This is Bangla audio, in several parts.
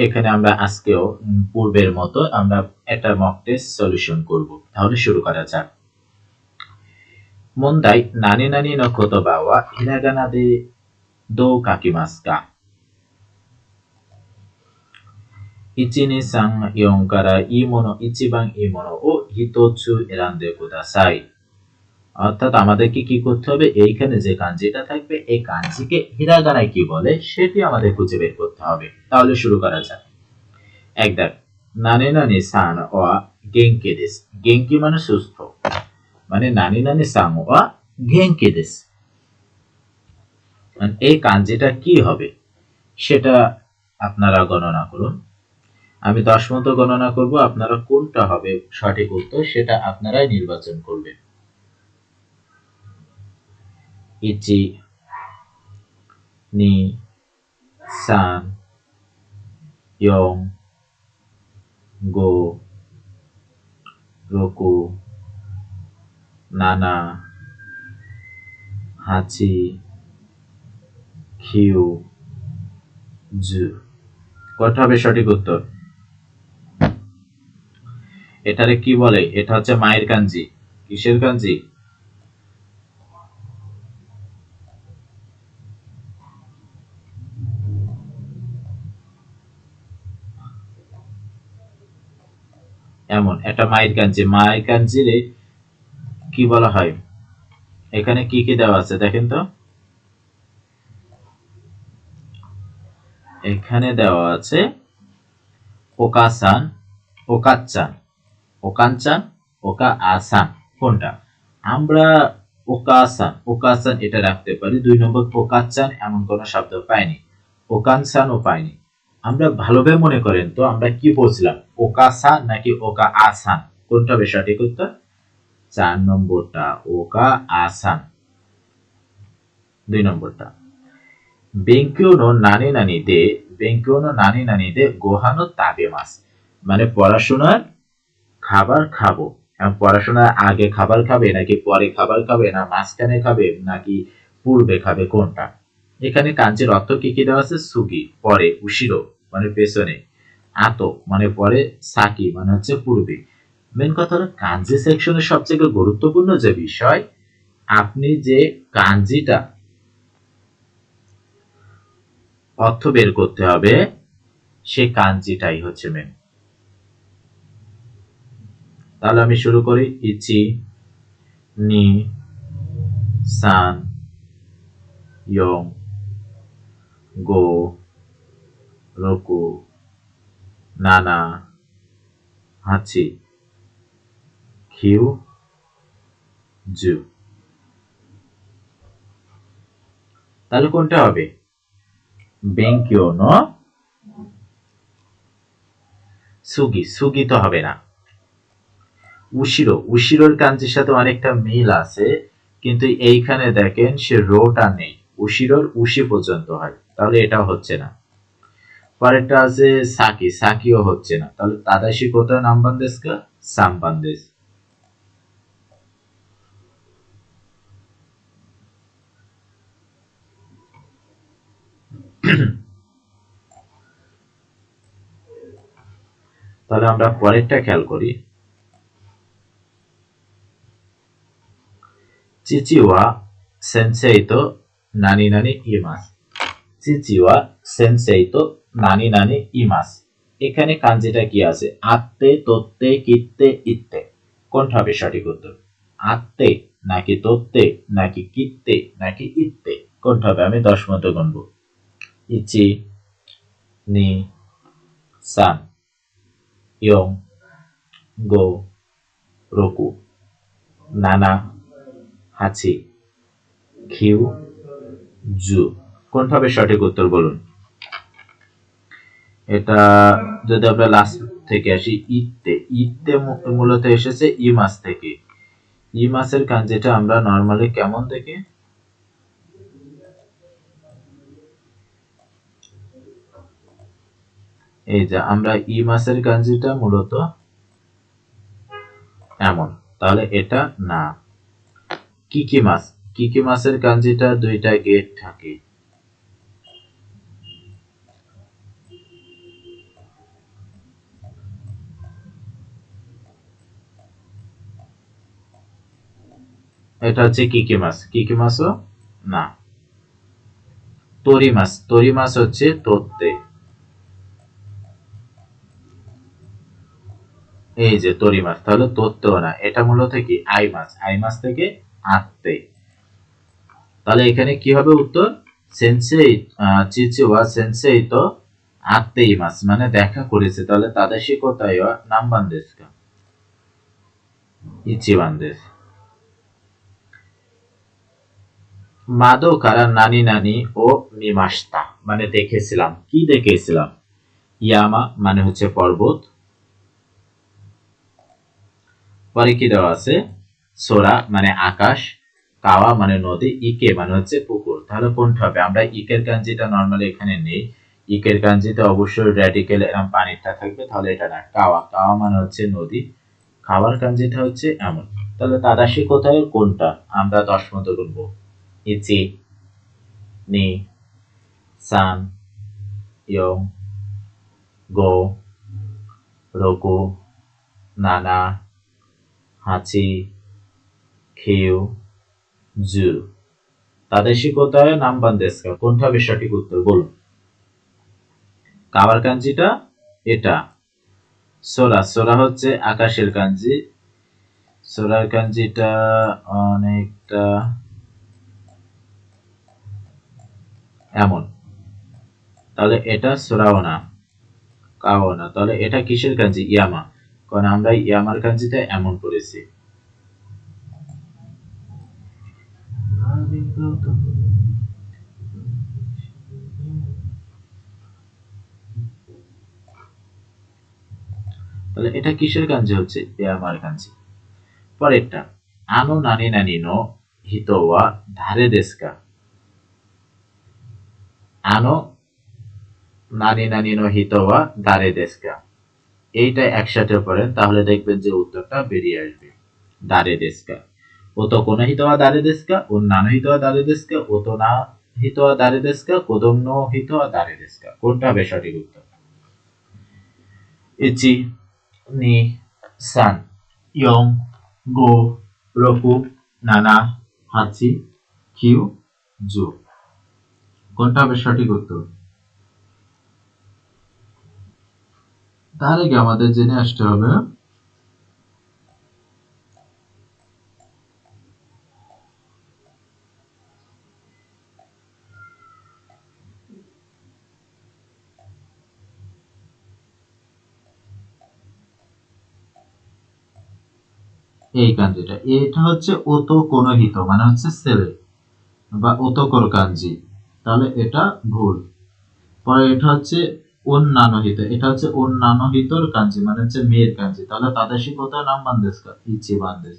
এখানে আমরা আজকেও পূর্বের মতো আমরা একটা মক টেস্ট সলিউশন করব। তাহলে শুরু করা যাক। মন্দাই নানি নানি নো কোতোবা ওয়া হিরাগানা দে দো কাকিমাসু কা? 1、2、3、4からいいもの、一番いいものを一つ選んでください। অর্থাৎ আমাদেরকে কি করতে হবে, এইখানে যে কাঞ্জিটা থাকবে এই কাঞ্জিকে হিরাগানায় কি বলে সেটি আমাদের খুঁজে বের করতে হবে। তাহলে শুরু করা যাক। এক দেখ, নানি নানি সান ওয়া গেঙ্কি দেস। গেঙ্কি মানে সুস্থ, মানে নানি নানি সান ওয়া গেঙ্কি দেস। এই কাঞ্জিটা কি হবে সেটা আপনারা গণনা করুন। আমি 10 মতো গণনা করব, আপনারা কোনটা হবে সঠিক উত্তর সেটা আপনারাই নির্বাচন করবেন। 1、2、3、4、5、6、7、8、9、10। কোনটা হবে সঠিক উত্তর? এটারে কি বলে? এটা হচ্ছে মায়ের কাঞ্জি। কিসের কাঞ্জি? এমন একটা মায়ের কাঞ্জি। মায়ের কাঞ্জিরে কি বলা হয়? এখানে কি কি দেওয়া আছে দেখেন তো। এখানে দেওয়া আছে ওকাসান, ওকাচ্চান, ওকানচান, ওকা আসান। কোনটা? আমরা ওকাসান, ওকাসান এটা রাখতে পারি। 2 নম্বর ওকাচ্চান এমন কোন শব্দ পাইনি, ওকানসানও পাইনি। আমরা ভালোভাবে মনে করেন তো আমরা কি বলছিলাম, ওকাসান নাকি ওকা আসান? কোনটা হবে সঠিক উত্তর? 4 নম্বরটা ওকা আসান। 2 নম্বরটা বেঙ্কিও নো নানি নানি দে, বেঙ্কিও নো নানি নানি দে গোহানো তাবে মাস। মানে পড়াশোনার খাবার খাবো। পড়াশোনার আগে খাবার খাবে নাকি পরে খাবার খাবে, না মাঝখানে খাবে নাকি পূর্বে খাবে, কোনটা? এখানে কাঞ্জির অর্থ কি কি দেওয়া আছে? সুগি পরে, উশিরো মানে পেছনে, আতো মানে পরে, সাকি মানে হচ্ছে পূর্বে। মেন কথা হলো কাঞ্জি সেকশনের সবচেয়ে গুরুত্বপূর্ণ যে বিষয়, আপনি যে কাঞ্জিটা অর্থ বের করতে হবে সেই কাঞ্জিটাই হচ্ছে মেন। তাহলে আমি শুরু করি। 1、2、3、4、5、6、7、8、9、10। তাহলে কোনটা হবে? বেঙ্কিও নো সুগি, সুগি তো হবে না। উশিরো, উশিরোর কাঞ্জির সাথে অনেকটা মিল আছে, কিন্তু এইখানে দেখেন সে রোটা নেই, উশিরোর উশি পর্যন্ত হয়, তাহলে এটা হচ্ছে না। পরেরটা আছে সাকি, সাকিও হচ্ছে না। তাহলে তাদাশি কোথায় নাম্বান দেশ কা? সাম্বান দেশ। তাহলে আমরা পরেরটা খেয়াল করি। চিচিওয়া সেনসেই তো নানি নানি ইমাস। চিচিওয়া সেনসেই তো নানি নানি ইমাস। এখানে কাঞ্জিটা কি আছে? আত্তে, তত্তে, কিত্তে, ইত্তে। কোনটা হবে সঠিক উত্তর? আত্তে নাকি তত্তে নাকি কিত্তে নাকি ইত্তে, কোনটা হবে? আমি 10 মতো গুনবো। 1、2、3、4、5、6、7、8、9、10। কোনটা হবে সঠিক উত্তর বলুন? এটা যদি আমরা লাস্ট থেকে আসি, ইত্তে, ইত্তে মূলত এসেছে ই মাস থেকে। ই মাসের কাঞ্জিটা আমরা নরমালি কেমন দেখি? এই যে আমরা ই মাসের কাঞ্জিটা মূলত এমন, তাহলে এটা না। কিকি মাস, কিকি মাসের কাঞ্জিটা 2টা গেট থাকে। এটা হচ্ছে কি মাছ, কি মাছও না। তরি মাছ, তরি মাছ হচ্ছে তোত্তে, এই যে তরি মাছ, তাহলে তোত্তেও না, এটা মূলত কি আই মাছ, আই মাছ থেকে আত্তে। তাহলে এখানে কি হবে উত্তর, সেন্সেই চিচিওয়া সেন্সেই তো আত্তেই মাছ, মানে দেখা করেছে। তাহলে তাদাশি কোথায় নাম্বান দেশু কা, ইচিবান দেশ। মাদো কারা নানি নানি ও মিমাস্তা, মানে দেখেছিলাম, কি দেখেছিলাম, ইয়ামা মানে হচ্ছে পর্বত, পরে কি দেওয়া আছে, সোরা মানে আকাশ, কাওয়া মানে নদী, ইকে মানে হচ্ছে পুকুর। তাহলে কোনটা হবে, আমরা ইকের কাঞ্জিটা নর্মালি এখানে নেই, ইকের কাঞ্জিতে অবশ্যই রেডিকেল এরকম পানিটা থাকবে, তাহলে এটা না। কাওয়া, কাওয়া মানে হচ্ছে নদী, খাওয়ার কাঞ্জিটা হচ্ছে এমন। তাহলে তাদাশি কোথায় কোনটা, আমরা 10 মতো গুনবো, ইচি, নি, সান, ইয়ং, গো, রোকু, নানা, হাঁচি, খিউ, জু। তাদেশি কোথায় নামবান দেশকা, কোনটা হবে সঠিক উত্তর বলুন। কাবার কাঞ্জিটা এটা, সোরা, সোরা হচ্ছে আকাশের কাঞ্জি, সোরার কাঞ্জিটা অনেকটা এমন, তাহলে এটা সোরাও না, কাও না, তাহলে এটা কিসের কাঞ্জি, ইয়ামা, কারণ আমরা ইয়ামার কাঞ্জিতে এমন করেছি। তাহলে এটা কিসের কাঞ্জি হচ্ছে, ইয়ামার কাঞ্জি। পরেরটা, আনো নানি নানি নো হিতোয়া ধারে দেশকা, আনো নানি নানি নো হিতোয়া দারে দেশকা, এইটা একসাথে পড়েন, তাহলে দেখবেন যে উত্তরটা বেরিয়ে আসবে, দারে দেশকা। ও তো কোন হিতোয়া দারে দেশকা, ও নানো হিতোয়া দারে দেশকা, ও তো না হিতোয়া দারে দেশকা, কোদম নো হিতোয়া দারে দেশকা, কোনটা হবে সঠিক উত্তর। ইচি, নি, সান, ইয়ং, গো, রকু, নানা, হাচি, কিউ, জু, কোনটা হবে সঠিক উত্তর। তাহলে কি আমাদের জেনে আসতে হবে এই কাঞ্জিটা, এটা হচ্ছে ওতো কোন হিত, মানে হচ্ছে ছেলে বা ওতকর কাঞ্জি, তাহলে এটা ভুল। পরে এটা হচ্ছে অন্যান্য হিত, এটা হচ্ছে অন্যান্য হিতর কাঞ্জি, মানে হচ্ছে মেয়ের কাঞ্জি, তাহলে তাদেশি কোথায় নাম বান্দেস কা, ইচ্ছে বান্দেস।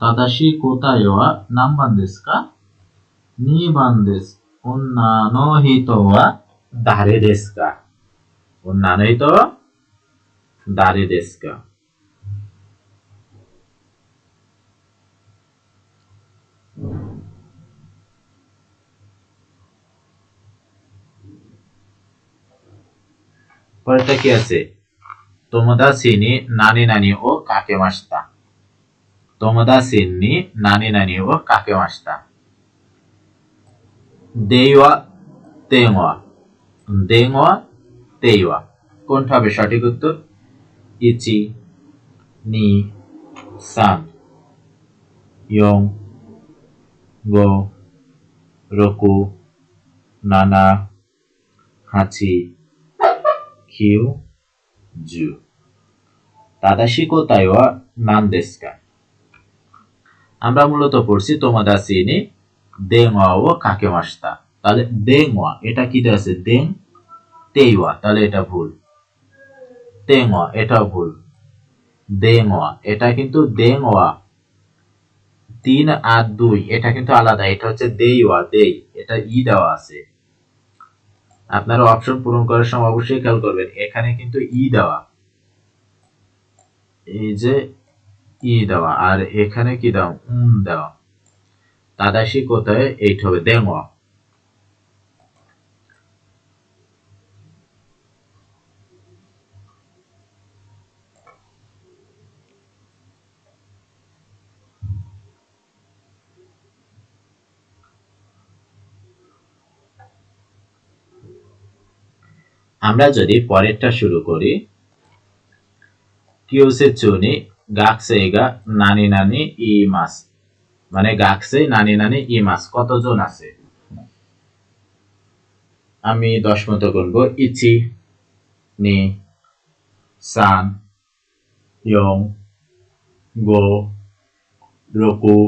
তাদাশি কোথায় নাম বান্দেস কা, নি বান্দেস, অন্যান্য হিত দারে দেশ কা, অন্যান্য হিত দারে দেশ কা। পরেরটা কি আছে, তোমদা সিনি নানি নানি ও কাকে মাস্তা, তোমদা সিন্নি নানি নানি ও কাকে মাস্তা, দেইওয়া, তেওয়া, দেওয়া, তেইওয়া, কোনটা হবে সঠিক উত্তর। ইচি, নি, সান, ইয়ং, গো, রকু, নানা, হাচি, কিউ, জু। তাদাশি কোথায় নান দেশকা, আমরা মূলত পড়ছি তোমাদা সিনি দেওয়া ও কাকে মাস্তা, তাহলে দেওয়া এটা কি আছে, দেং তেইওয়া, তাহলে এটা ভুল, তেওয়া এটাও ভুল, দেওয়া এটা কিন্তু দেওয়া 3 আর 2 এটা কিন্তু আলাদা, এটা হচ্ছে দেইওয়া, দেই, এটা ই দেওয়া আছে। আপনারা অপশন পূরণ করার সময় অবশ্যই খেয়াল করবেন, এখানে কিন্তু ই দেওয়া, এই যে ই দেওয়া, আর এখানে কি দেওয়া, দেওয়া। তাদাশি কোথায় এইটা হবে দেওয়া। আমরা যদি পরেরটা শুরু করি, কিউসে চুনি গাকসেগা নানি নানি ই মাস, মানে গাকসে নানি নানি ই মাস, কতজন আছে? আমি 10 মতো গুনবো। ইচি নি সান ইয়ং গো রোকু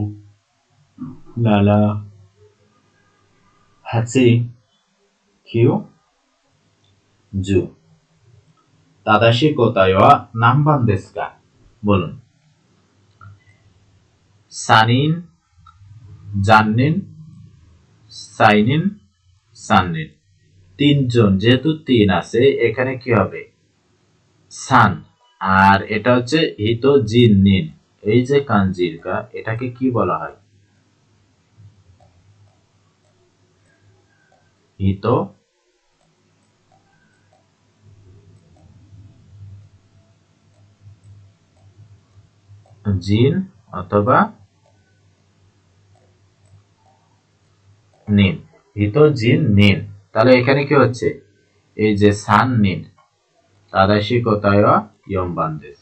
নানা হাচি কিউ জু। তাদাশি কোতায় ওয়া নাম্বান দেসু কা? বলুন। সানিন, জান্নিন, সাইনিন, সাননিন। 3 জন, যেহেতু 3 আছে এখানে কি হবে? সান। আর এটা হচ্ছে হিতো জিন নিন, এই যে কাঞ্জির কা, এটাকে কি বলা হয়? হিতো জিন অথবা নিন, হিতো জিন নিন। তাহলে এখানে কি হচ্ছে? এই যে সান নিন, তাদাশি কোতায় ওয়া ইয়ম্বান দেস।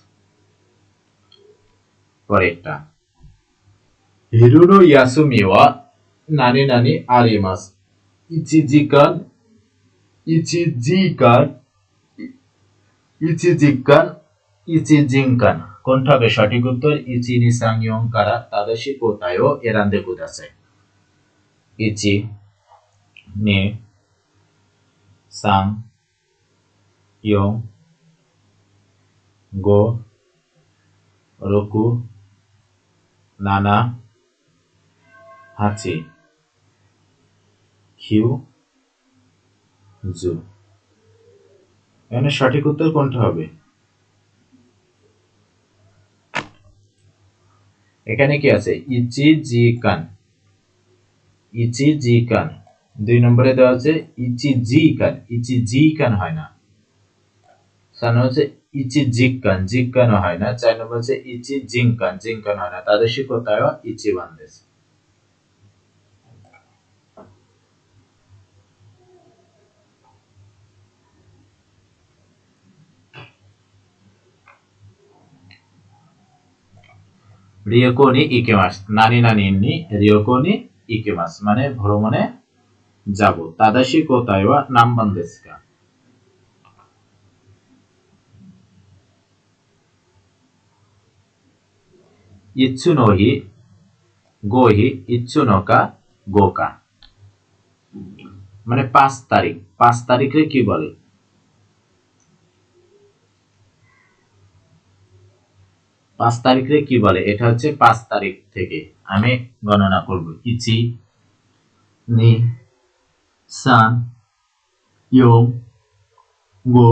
পরেরটা, হিরুনো ইয়াসুমি ওয়া নানি নানি আরিমাস। ইচিজিকান ইচিজিকান ইচিজিকান ইচিজিনকান। কোনটা হবে সঠিক উত্তর? ইচি নি সাং ইয়ং কারা তাদাশি কোতায় ও এরান্দে কুদাসাই। ইচি নি সাং ইয়ং গো রোকু নানা হাচি কিউ জু। এখানে সঠিক উত্তর কোনটা হবে? এখানে কি আছে? ইচিজিকান, ইচিজিকান। 2 নম্বরে দেওয়া আছে ইচিজিকান, ইচিজিকান হয় না। 4 হচ্ছে ইচিজিকান, জিকানও হয় না। 4 নম্বর হচ্ছে ইচিজিনকান, জিনকান হয় না। তাদের কোথায় ইচিবান দেশ। রিয়োকো নি ইকেমাস, নানি নানি নি রিয়োকো নি ইকেমাস, মানে ভ্রমণে যাব। তাদাশি কোথায় নাম্বান দেশ কা? ইচ্ছুনোহি গোহি ইচ্ছুনোকা গোকা, মানে 5 তারিখ। 5 তারিখে কি বলে? 5 তারিখে কি বলে? এটা হচ্ছে 5 তারিখ থেকে আমি গণনা করব। ইচি নি সান ইয়ং গো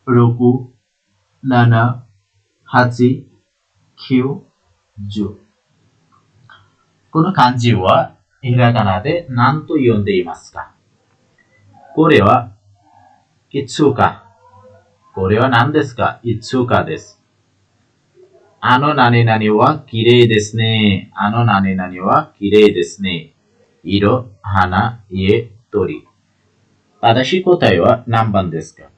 রোকু নানা হাচি কিউ জু। この漢字はひらがなで何と読んでいますか？これはいつか。これは何ですか？いつかです。あの何々は綺麗ですね。あの何々は綺麗ですね。色、花、家、鳥。正しい答えは何番ですか？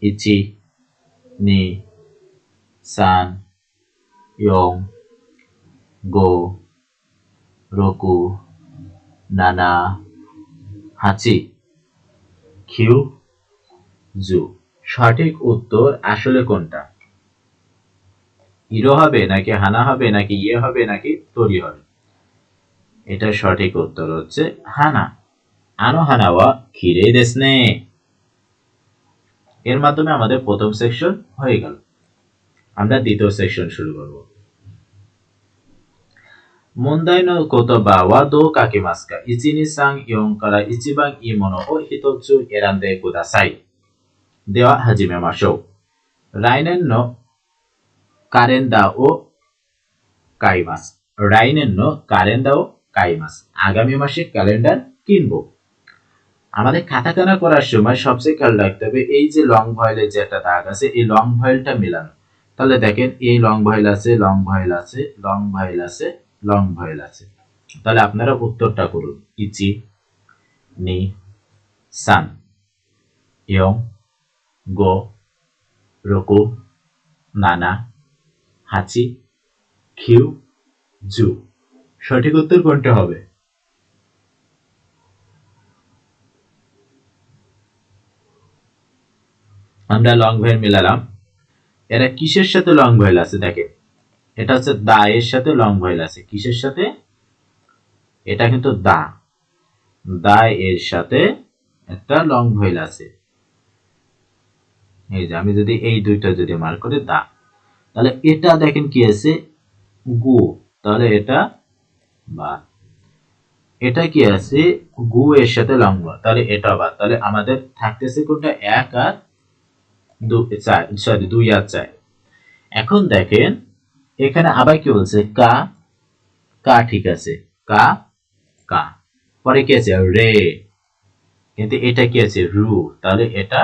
1、2、3、4、5、6、7、8、9、10। সঠিক উত্তর আসলে কোনটা? ইরো হবে নাকি হানা হবে নাকি ইয়ে হবে নাকি তরি হবে? এটা সঠিক উত্তর হচ্ছে হানা। আনো হানা ওয়া খিরে দেসনে। এর মাধ্যমে আমাদের প্রথম সেকশন হয়ে গেল। আমরা দ্বিতীয় সেকশন শুরু করব। মন্দাই নো কোতোবা ওয়া দো কাকেমাসু কা? 1、2、3、4から一番いいものを一つ選んでください。では始めましょう。来年のカレンダーを買います。来年のカレンダーを買います。আগামী মাসে ক্যালেন্ডার কিনবো। আমাদের কাটাকানা করার সময় সবচেয়ে খেয়াল রাখতে হবে এই যে লং ভয়েলের যে একটা দাগ আছে, এই লং ভয়েলটা মেলানো। তাহলে দেখেন এই লং ভয়েল আছে, লং ভয়েল আছে, লং ভয়েল আছে, লং ভয়েল আছে। তাহলে আপনারা উত্তরটা করুন। ইচি নি সান ইয়ং গো রোকু নানা হাচি খিউ জু। সঠিক উত্তর কোনটা হবে? আমরা লং ভেল মিলালাম। এরা কিসের সাথে লং ভেল আছে দেখেন, এটা হচ্ছে দা এর সাথে লং ভেল আছে। কিসের সাথে? এটা কিন্তু দা, দা এর সাথে একটা লং ভেল আছে। এই যে আমি যদি এই দুইটা যদি মার্ক করি দা, তাহলে এটা দেখেন কি আছে গু, তাহলে এটা বা এটা কি আছে গু এর সাথে লং ভেল, তাহলে এটা বা, তাহলে আমাদের থাকতেছে কোনটা? এক আর দুই আর চার। এখন দেখেন এখানে আবার কি বলছে কা, কা ঠিক আছে, কা কা, পরে কি আছে রে, কিন্তু এটা কি আছে রু, তাহলে এটা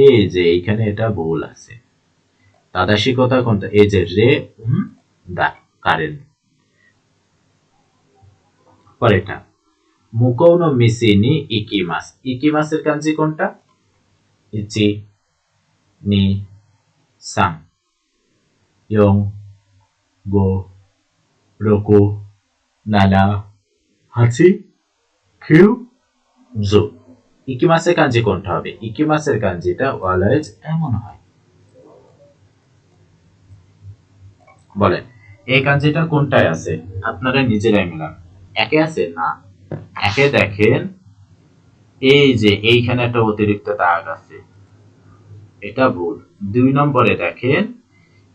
এই যে এইখানে এটা ভুল আছে। তাদাশিকতা কোনটা? এই যে রে দা কারেন্ট। পরেরটা মুকৌনো মিসিনি ইকিমাস। ইকিমাসের কাঞ্জি কোনটা? ইচি নি সান ইয়ং গো রোকু নানা হাচি কিউ জু। ইকিমাসের কাঞ্জি কোনটা হবে? ইকিমাসের কাঞ্জিটা অলওয়েজ এমন হয়। বলেন এই কাঞ্জিটা কোনটায় আছে? আপনারা নিজেরাই মিলান। একে আছে না, একে দেখেন এই যে এইখানে একটা অতিরিক্ত দাগ আছে, এটা ভুল। দুই নম্বরে দেখেন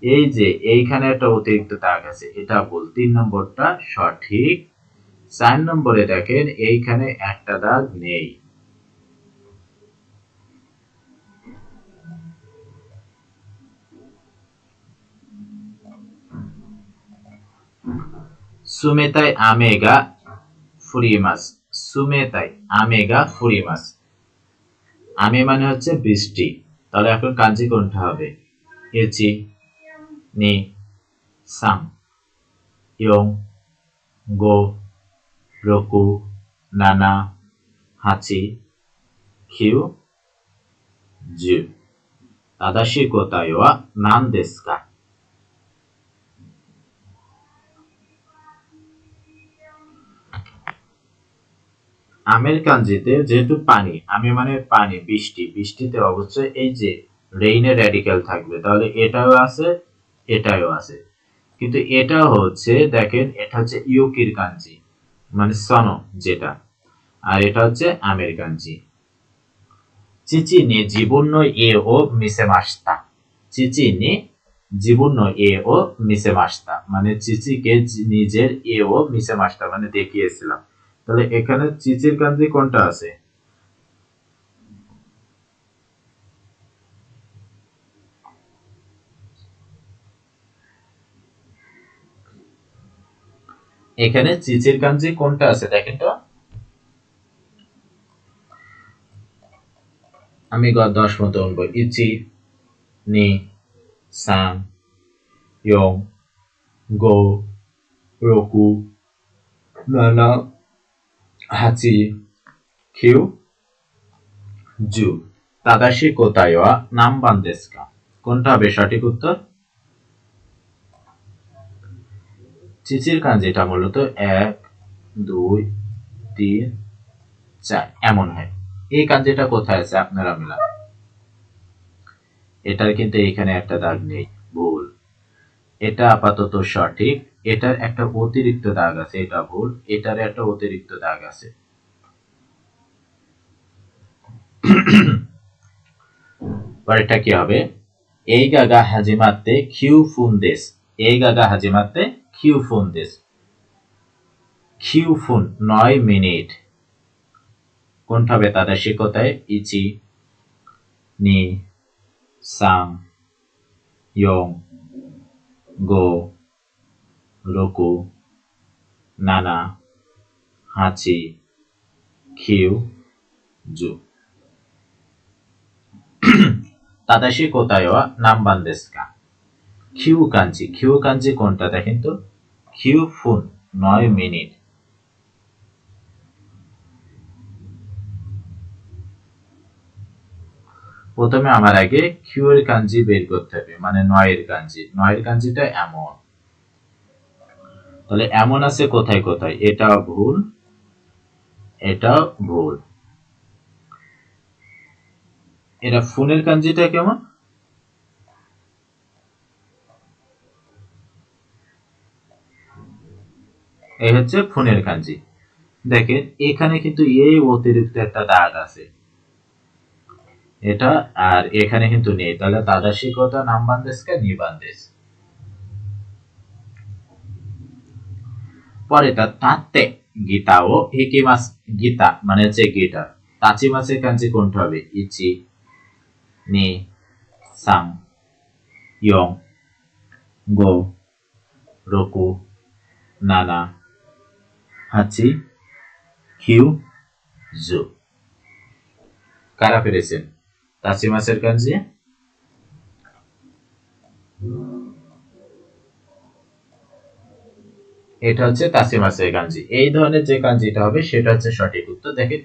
এই যে এইখানে একটা অতিরিক্ত দাগ আছে, এটা ভুল। তিন নম্বরটা সঠিক। চার নম্বরে দেখেন এইখানে একটা দাগ নেই। সুমেতাই আমেগা ফুরিমাস। সুমেতাই আমেগা ফুরিমাস, আমে মানে হচ্ছে বৃষ্টি, তাহলে এখন কাঞ্জি কোনটা হবে? ইচি নি সান ইয়ং গো রোকু নানা হাচি কিউ জু। 正しい答えは何ですか? আমের কাঞ্জিতে যেহেতু পানি, আমে মানে পানি, বৃষ্টি, বৃষ্টিতে অবশ্যই এই যে রেইনের র্যাডিক্যাল থাকবে, তাহলে এটাও আছে এটাও আছে। কিন্তু এটা হচ্ছে দেখেন এটা হচ্ছে ইউকির কাঞ্জি মানে সনো যেটা, আর এটা হচ্ছে আমের কাঞ্জি। চিচি নি জিবুন্ন এ ও মিসে মাস্তা। চিচি নি জীবন্য এ ও মিসে মাস্তা মানে চিচিকে নিজের এ ও মিসে মাস্তা মানে দেখিয়েছিলাম। তাহলে এখানে চিচির কাঞ্জি কোনটা আছে? এখানে চিচির কাঞ্জি কোনটা আছে দেখেন তো। আমি 10 মতো বলবো। ইচি নি সান ইয়ং গো রোকু নানা হাচি কিউ জু। তাদাশি কোতায় ওয়া নাম্বান দেশু কা? কোনটা হবে সঠিক উত্তর? চিচির কাঞ্জিটা মূলত 1 2 3 4 এমন হয়। এই কাঞ্জিটা কোথায় আছে আপনারা মিলান। এটার কিন্তু এখানে একটা দাগ নেই, ভুল। এটা আপাতত সঠিক, এটার একটা অতিরিক্ত দাগ আছে, এটা ভুল। এটার একটা অতিরিক্ত দাগ আছে। পরেরটা কি হবে? এই গাগা হাজিমাতে কিউ ফুন্দেস। এই গাগা হাজিমাতে কিউ ফুন্দেস। কিউ ফুন 9 মিনিট। কোনটা হবে তাদের শিকতায়? ইচি নি সান ইয়ং গো রোকু নানা হাচি কিউ জু। তাদাশি কোতায় নাম্বান দেশু কা? কিউ কাঞ্জি, কিউ কাঞ্জি কোনটা দেখেন তো। কিউ ফুন 9 মিনিট। প্রথমে আমার আগে কিউ এর কাঞ্জি বের করতে হবে, মানে 9 এর কাঞ্জি। 9 এর কাঞ্জিটা এমন, তাহলে এমন আছে কোথায় কোথায়, এটা ভুল, এটা ভুল। এটা ফোনের কাঞ্জিটা কেমন, এই হচ্ছে ফোনের কাঞ্জি। দেখেন এখানে কিন্তু এই অতিরিক্ত একটা দাগ আছে, এটা আর এখানে কিন্তু নেই, তাহলে তাদাশিকতা নাম বান্দেস কে নি বান্দেস। পরেটা তাতে গীতা ও হিকিমাস, গীতা মানে হচ্ছে গিটার। তাচিমাসের কাঞ্জি কোনটা হবে, ইচি নি সাং ইয়ং গো রোকু নানা হাচি কিউ জু। কারা পেরেছেন তাচিমাসের কাঞ্জি? এটা হচ্ছে তাসিমাসের কাঞ্জি। এই ধরনের যে কাঞ্জিটা হবে সেটা হচ্ছে সঠিক উত্তর। দেখেন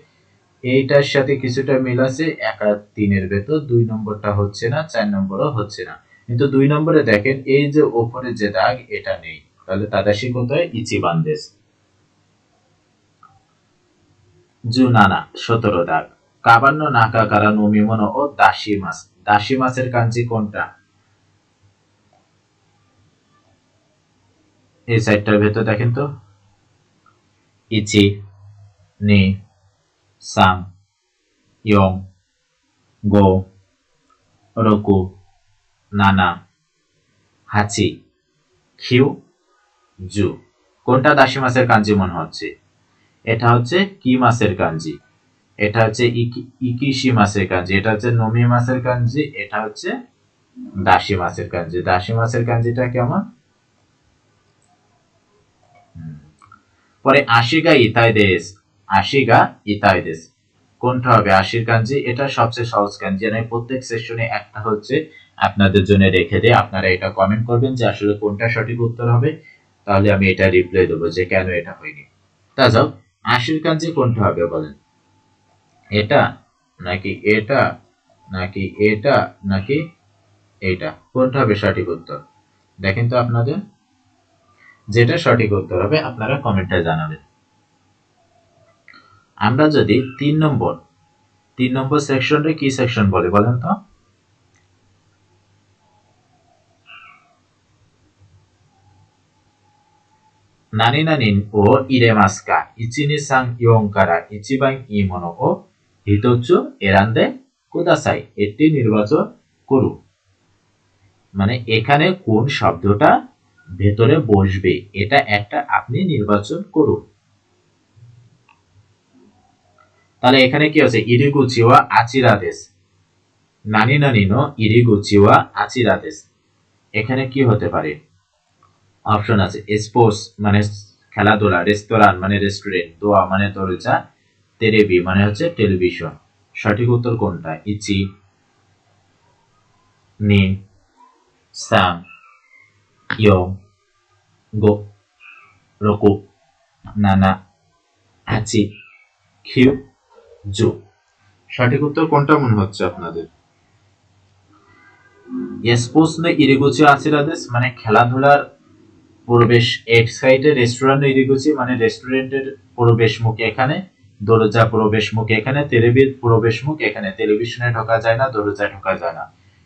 এইটার সাথে কিছুটা মিল আছে, 1 আর 3 এর ভেতর 2 নম্বরটা হচ্ছে না, 4 নম্বরও হচ্ছে না। কিন্তু 2 নম্বরে দেখেন এই যে উপরে যে দাগ এটা নেই, তাহলে তাদাশি কোথায়, ইচিবান দেশ। জুনানা 17 দাগ। কাবান্ন নাকা কারা নমিমনো ও দাসি মাছ। দাসি মাছের কাঞ্জি কোনটা? এই সাইডটার ভেতর দেখেন তো, ইচি নি সাং ইয়ং গো রোকু নানা হাচি কিউ জু। কোনটা দাসি মাছের কাঞ্জি মনে হচ্ছে? এটা হচ্ছে কি মাছের কাঞ্জি, এটা হচ্ছে ইকিশি মাছের কাঞ্জি, এটা হচ্ছে নমি মাছের কাঞ্জি, এটা হচ্ছে দাসি মাছের কাঞ্জি। দাসি মাছের কাঞ্জিটা কেমন? পরে আশিগা ইতাইদেস, আশিগা ইতাইদেস কোনটা হবে আশির কাঞ্জি? এটা সবচেয়ে সহজ কাঞ্জি, আমি প্রত্যেক সেশনে একটা হচ্ছে আপনাদের জন্য রেখে দেই, আপনারা এটা কমেন্ট করবেন যে আসলে কোনটা সঠিক উত্তর হবে, তাহলে আমি এটা রিপ্লাই দেবো যে কেন এটা হয়নি। তা যাও, আশির কাঞ্জি কোনটা হবে বলেন, এটা নাকি এটা নাকি এটা নাকি এটা, কোনটা হবে সঠিক উত্তর? দেখেন তো আপনাদের, যেটা সঠিক উত্তর হবে আপনারা কমেন্টে জানাবেন। আমরা যদি 3 নম্বর সেকশনটা কি সেকশন বলে বলেন তো? নানি নানি ও ইরেমাস্কা ইচিনি সাং ইয়ং কারা ইচিবাং ইমনো ও হিতোচ্চু এরান্দে কুদাসাই, এটি নির্বাচন করুন। মানে এখানে কোন শব্দটা ভেতরে বসবে এটা একটা আপনি নির্বাচন করুন। তাহলে এখানে কি আছে, ইরিগুচিওয়া আচিরাদেশ, নানি নানি নো ইরিগুচিওয়া আচিরাদেশ, এখানে কি হতে পারে? অপশন আছে স্পোর্টস মানে খেলাধুলা, রেস্তোরাঁ মানে রেস্টুরেন্ট, দোয়া মানে দরজা, তেরেবি মানে হচ্ছে টেলিভিশন। সঠিক উত্তর কোনটা? ইচি নি সাং ইয়ং গো রোকু নানা হাচি কিউ জু। সঠিক উত্তর কোনটা মনে হচ্ছে আপনাদের? স্পোর্টস নে ইরিগুচি আচিরাদেশ মানে খেলাধুলার প্রবেশ, এক সাইডে রেস্টুরেন্ট ইরিগুচি মানে রেস্টুরেন্টের প্রবেশ মুখ এখানে, দরজা প্রবেশ মুখ এখানে, তেলেবির প্রবেশ মুখ এখানে, টেলিভিশনে ঢোকা যায় না, দরজায় ঢোকা যায় না।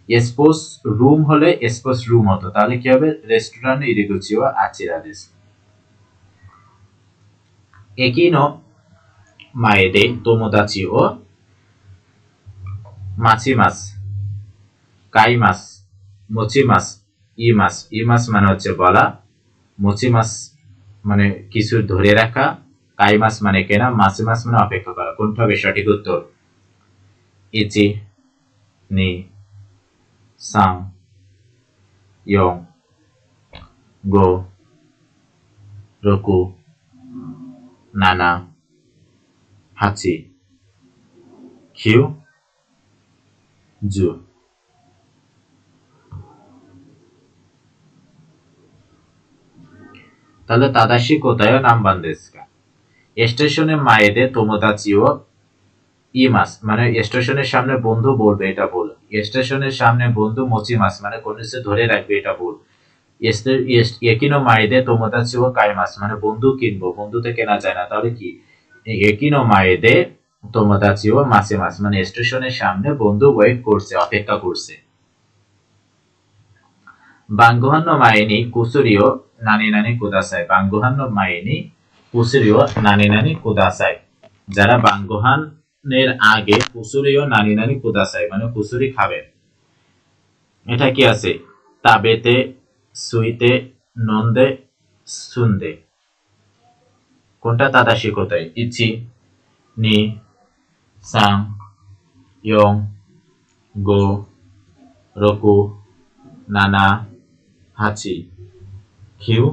স্পোর্টস রুম হলে স্পোর্টস রুম হতো, তাহলে কি হবে, রেস্টুরেন্ট ইরিগুচিও আচিরাদেশ। একিনো মায়েদে তোমোদাচি ও মাছি মাছ কাই মাছ মচি মাছ মাছ, মাছ মানে হচ্ছে বলা, মচি মাছ মানে কিছু ধরে রাখা, কাই মাছ মানে কেনা, মাছি মাছ মানে অপেক্ষা করা। কোনটা হবে সঠিক উত্তর? ইচি নি সাং ইয়ং গো রোকু নানা হাচি কিউ জু। তাহলে তাদাশি কোথায় নাম বান্দেস্কা স্টেশনে মায়েদের তোমোদাচি ও ইমাস মানে স্টেশনের সামনে বন্ধু বলবে, এটা ভুল। স্টেশনের সামনে বন্ধু মোচিমাস মানে কোনো কিছু ধরে রাখবে, এটা ভুল। একিনো মাইদে তোমোদাচিও কাইমাস মানে বন্ধু কিনবো, বন্ধুতে কেনা যায় না, তাহলে কি একিনো মাইদে তোমোদাচিও মাসেমাস মানে স্টেশনের সামনে বন্ধু ওয়েট করছে, অপেক্ষা করছে। বাঙ্গুহান নো মায়ে নি কুসুরি ও নানি নানি কুদাসাই, বাঙ্গুহান নো মায়ে নি কুসুরি ও নানি নানি কুদাসাই। যারা বাঙ্গুহানের আগে কুসুরি ও নানি নানি কুদাসাই মানে কুসুরি খাবেন। এটা কি আছে? তাবেতে, সুইতে, নন্দে, সুন্দে। কোনটা তাদাশি কোথায়? ইচি, নি, সাং, ইয়ং, গো, রকু, নানা, হাচি, কিউ,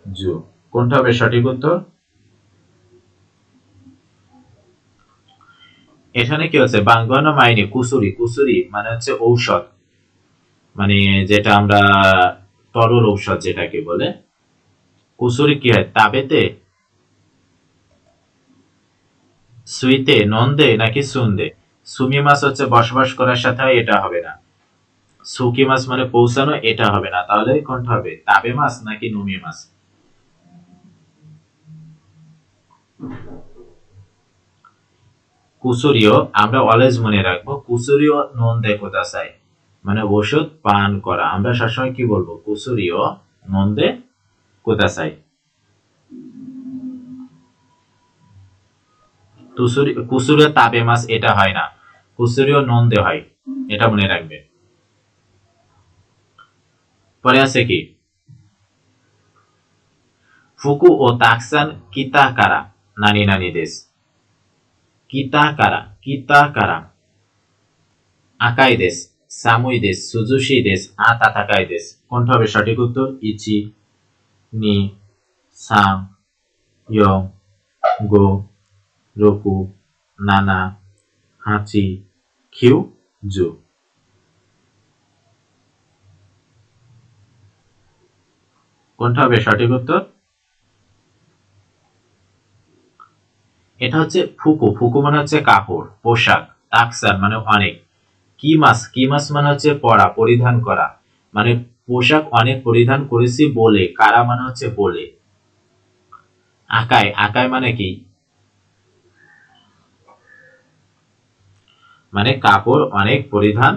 জু। কোনটা হবে সঠিক উত্তর? এখানে কি হচ্ছে? বাঙ্গানো মাইনি কুসুরি, কুসুরি মানে হচ্ছে ঔষধ, মানে যেটা আমরা তরল ঔষধ যেটাকে বলে। কুসুরি কি হয়? তাবেতে, সুইতে, নন্দে নাকি সুন্দে? সুমি মাছ হচ্ছে বসবাস করার সাথে হয়, এটা হবে না। সুকি মাছ মানে পৌঁছানো, এটা হবে না। তাহলে কোনটা হবে? তাবে মাছ নাকি নুমি মাছ? কুসুরিও আমরা অলওয়েজ মনে রাখবো, কুসুরিও নন্দে কোদাসাই মানে ওষুধ পান করা। আমরা সবসময় কি বলবো? কুসুরিও নন্দে কোদাসাই। কুসুরিও তাবে মাছ এটা হয় না, কুসুরিও নন্দে হয়, এটা মনে রাখবে। পরে আছে কি? ফুকু ও তাকসান কিতা কারা নানি নানি দেশ। কিতা কারা, কিতা কারা। আকাই দেশ, সামুই দেশ, সুজুশি দেশ, আতাতাকাই দেশ। কোনটা হবে সঠিক উত্তর? ইচি, নি, সাং, ইয়ং, গো, রকু, নানা, হাচি, কিউ, জু। কোনটা হবে সঠিক উত্তর? এটা হচ্ছে ফুকু, ফুকু মানে হচ্ছে কাপড়, পোশাক। তাকসান মানে অনেক। কিমাস, কিমাস মানে হচ্ছে পরা, পরিধান করা, মানে পোশাক অনেক পরিধান করেছি বলে। কারা মানে হচ্ছে বলে। আকাই, আকাই মানে কি? মানে কাপড় অনেক পরিধান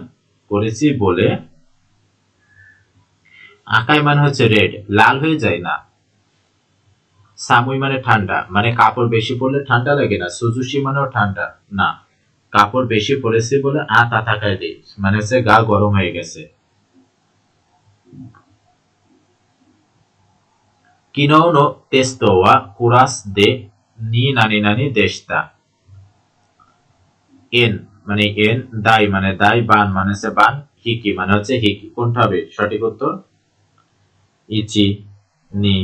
করেছি বলে। আকাই মানে হচ্ছে রেড, লাল হয়ে যায় না। সামুই মানে ঠান্ডা, মানে কাপড় বেশি পরলে ঠান্ডা লাগে না। সুজুশি মানেও ঠান্ডা না, কাপড় বেশি পরেছি বলে আতাতাকাই দেই মানে হচ্ছে গা গরম হয়ে গেছে। কিনৌ নো তেস্তো ওয়া কুরাস দে নি নানি নানি দেশতা। এন মানে এন, দাই মানে দাই, বান মানে হচ্ছে বান, হিকি মানে হচ্ছে হিকি। কোনটা হবে সঠিক উত্তর? ইচি, নি,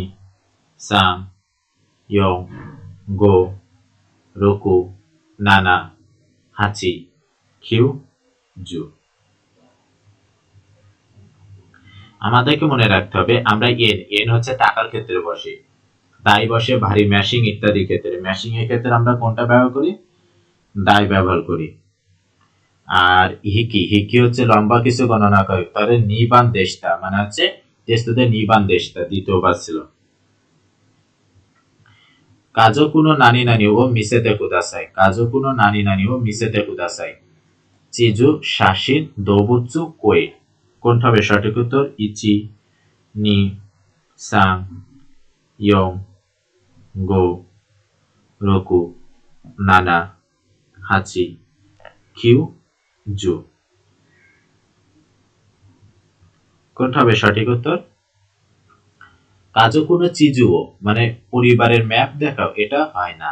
সাং, ইয়ং, গো, রকু, নানা, হাচি, কিউ, জু। আমাদেরকে মনে রাখতে হবে আমরা এন, এন হচ্ছে টাকার ক্ষেত্রে বসে, দাই বসে ভারী ম্যাশিং ইত্যাদি ক্ষেত্রে। ম্যাশিং এর ক্ষেত্রে আমরা কোনটা ব্যবহার করি? দাই ব্যবহার করি। আর হিকি, হিকি হচ্ছে লম্বা কিছু গণনা করে, তাহলে নিবান দেশটা মানে হচ্ছে তেস্তুতে নিবান দেশটা দ্বিতীয়বার ছিল। কাজকুনো নানি নানি ও মিসেতে কুদাসাই, কাজকুনো নানি নানি ও মিসেতে কুদাসাই। চিজু, শাসিন, দোবুৎসু, কোয়ে। কোনটা হবে সঠিক উত্তর? ইচি, নি, সাং, ইয়ং, গো, রকু, নানা, হাচি, কিউ, জু। কোনটা হবে সঠিক উত্তর? কাজো কোনো চিজুও মানে পরিবারের ম্যাপ দেখাও, এটা হয় না।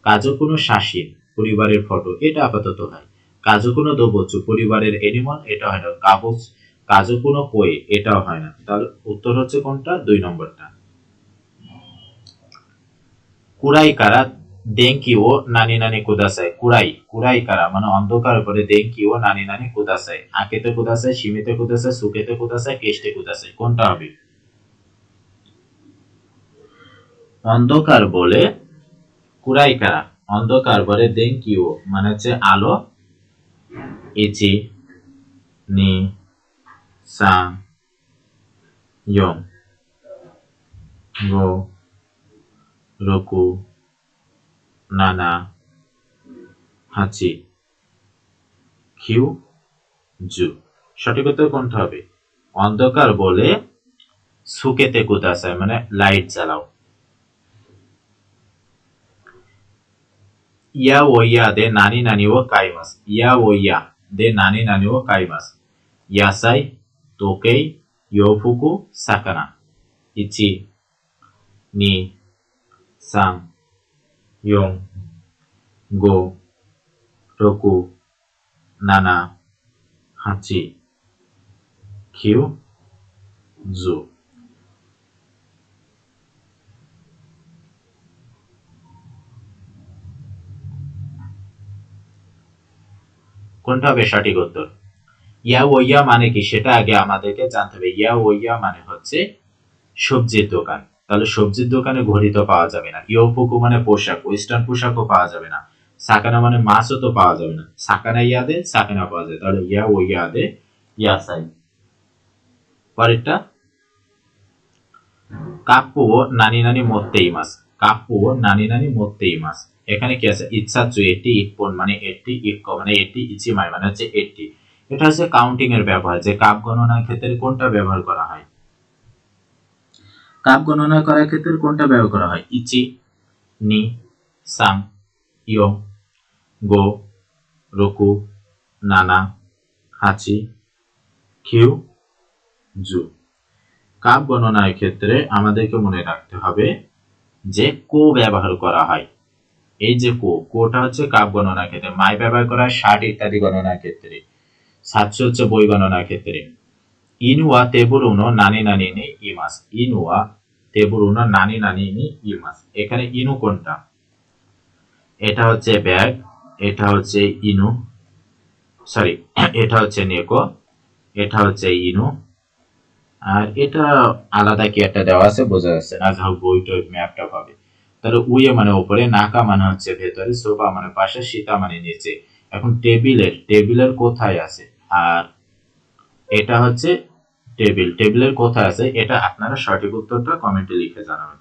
কাজো কোনো শাসিন পরিবারের ফটো, এটা আপাতত হয়। কাজো কোনো দোবচ্চু পরিবারের এনিমল, এটা হয় না। কাগজ কাজো কোনো কোয়ে, এটাও হয় না। তাহলে উত্তর হচ্ছে কোনটা? 2 নম্বরটা। কুরাই কারা দেঙ্কি ও নানি নানি কুদাসাই। কুরাই, কুরাই কারা মানে অন্ধকার উপরে, দেঙ্কি ও নানি নানি কুদাসাই। আকেতে কুদাসাই, সীমিতে কুদাসাই, সুকেতে কুদাসাই, কেষ্টে কুদাসাই। কোনটা হবে? অন্ধকার বলে কুরাই কারা অন্ধকার পরে দেন কিউ মানে হচ্ছে আলো, ইচি নি সাং ইয়ং গো রকু নানা হাচি কিউ জু। সঠিক উত্তর কোনটা হবে? অন্ধকার বলে সুকেতে কুদাসাই মানে লাইট জ্বালাও। ইয়া ও ইয়া দে নানি নানি ও কাইমাস। ইয়া ও ইয়া দে নানি নানি ও কাইমাস। ইয়াসাই, তোকেই, ইয়োফুকু, সাকানা। ইচি নি সাং ইয়ং গো রকু নানা হাচি কিউ জু। কোনটা হবে সঠিক উত্তর? ইয়া ও ইয়া মানে কি সেটা আগে আমাদেরকে জানতে হবে। ইয়া ও ইয়া মানে হচ্ছে সবজির দোকান। তাহলে সবজির দোকানে ঘড়ি তো পাওয়া যাবে না। ইয়োফুকু মানে পোশাক, ওয়েস্টার্ন পোশাকও পাওয়া যাবে না। সাকানা মানে মাছও তো পাওয়া যাবে না। সাকানা ইয়াদে সাকানা পাওয়া যায়, তাহলে ইয়া ও ইয়াদে ইয়াসাই। পরেরটা কাপ্পু নানি নানি মরতে ইমাস। কাপ্পু নানি নানি মরতে ইমাস। এখানে কি আছে? ইচ্ছাচু এটি ইকপন মানে এটি, ইক্ক মানে এটি, ইচিমাই মানে হচ্ছে এটি। এটা হচ্ছে কাউন্টিং এর ব্যবহার, যে কাপ গণনার ক্ষেত্রে কোনটা ব্যবহার করা হয়? কাপ গণনা করার ক্ষেত্রে কোনটা ব্যবহার করা হয়? ইচি নি সাং ইয়ং গো রকু নানা হাচি কিউ জু। কাপ গণনার ক্ষেত্রে আমাদেরকে মনে রাখতে হবে যে কো ব্যবহার করা হয়। এই যে কোটা হচ্ছে কাপ গণনার ক্ষেত্রে, মাই ব্যবহার করা হয় ষাট ইত্যাদি গণনার ক্ষেত্রে, 700 হচ্ছে বই গণনার ক্ষেত্রে। ইনুয়া তেবুর উনো নানি নানি নি ইমাস। ইনুয়া তেবুর উনো নানি নানি নি ইমাস। এখানে ইনু কোনটা? এটা হচ্ছে ব্যাগ, এটা হচ্ছে ইনু, সরি এটা হচ্ছে নেকো, এটা হচ্ছে ইনু, আর এটা আলাদা কি একটা দেওয়া আছে বোঝা যাচ্ছে না, যাও বইটা ম্যাপটা পাবে। তাহলে উইয়ে মানে উপরে, নাকা মানে হচ্ছে ভেতরে, সোফা মানে পাশে, সীতা মানে নিচে। এখন টেবিলের কোথায় আছে? আর এটা হচ্ছে টেবিলের কোথায় আছে, এটা আপনারা সঠিক উত্তরটা কমেন্টে লিখে জানাবেন।